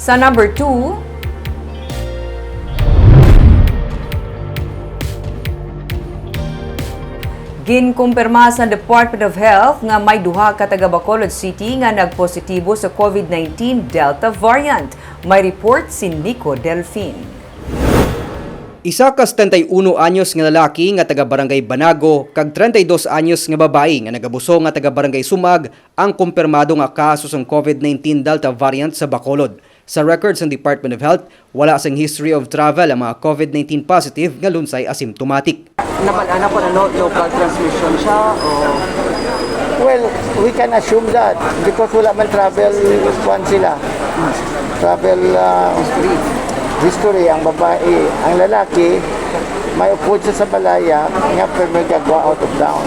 Sa number 2, ginkumpirma sa Department of Health nga may duha ka taga Bacolod City nga nagpositibo sa COVID-19 Delta variant. May report si Nico Delfin. Isa ka 71 anyos nga lalaki nga taga Barangay Banago kag 32 anyos nga babae nga nagabuso nga taga Barangay Sumag ang kumpirmado nga kaso sa COVID-19 Delta variant sa Bacolod. Sa records ng Department of Health, wala sang history of travel ang mga COVID-19 positive nga lunsay asymptomatic. Napalana po na local transmission siya o Well, we can assume that because wala man travel one sila. Travel history ang babae, ang lalaki may upod siya sa balaya nga pero may gagawa out of town.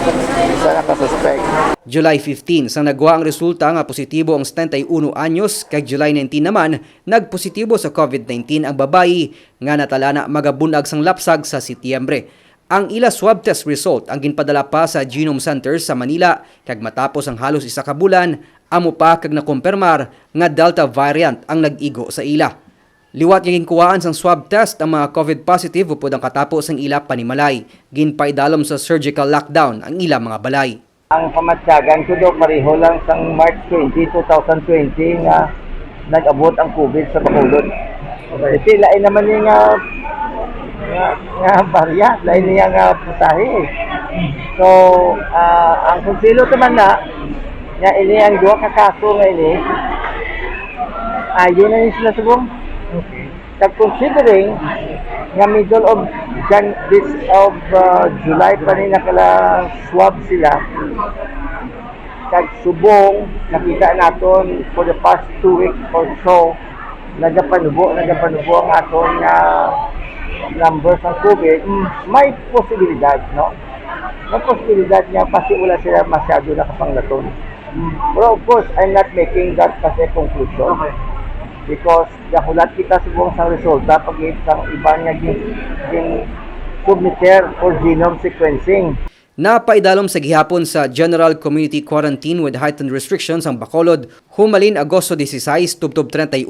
Isa nakasuspect. July 15 sang nagwa ang resulta nga positibo ang 71 anyos kag July 19 naman nagpositibo sa COVID-19 ang babayi nga natala na magabunag sang lapsag sa Setyembre. Ang ila swab test result ang ginpadala pa sa Genome Center sa Manila kag matapos ang halos isa ka bulan amo pa kag nakumpirmar nga Delta variant ang nag-igo sa ila. Liwat nga ginkuhaan sang swab test ang mga COVID positive upod ang katapos ang ila panimalay. Ginpaidalom sa surgical lockdown ang ila mga balay. Ang pamatyagan ko daw pareho lang sang March 20, 2020 nga nag-abot ang COVID sa Bacolod. Kasi lain naman yung nga barya, lain niya nga putahe. So, ang konsilo naman na nga ini ang duha ka kaso nga ini ayun na ni sila subong. Considering nga middle of July pa rin nakala swab sila kag subong nakita naton for the past 2 weeks or so nagapanubo ang aton nga numbers ng COVID. May posibilidad, no? May posibilidad nga kasi wala sila masyado nakapanglaton. But of course, I'm not making that kasi conclusion. Because gahulat kita subong sa resulta pag isang iba nga submiter for genome sequencing. Napaidalom sa gihapon sa General Community Quarantine with heightened restrictions ang Bacolod humalin Agosto 16 tubtob 31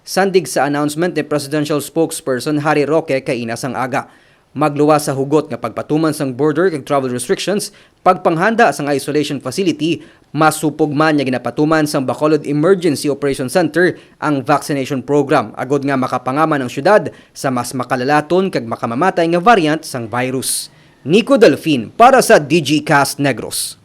sandig sa announcement ni Presidential Spokesperson Harry Roque kay ina sang aga. Magluwas sa hugot nga pagpatuman sang border kag travel restrictions, pagpanghanda sang isolation facility, masupog man nga ginapatuman sang Bacolod Emergency Operation Center ang vaccination program agod nga makapangaman ang syudad sa mas makalalaton kag makamamatay nga variant sang virus. Nico Delfin para sa DigiCast Negros.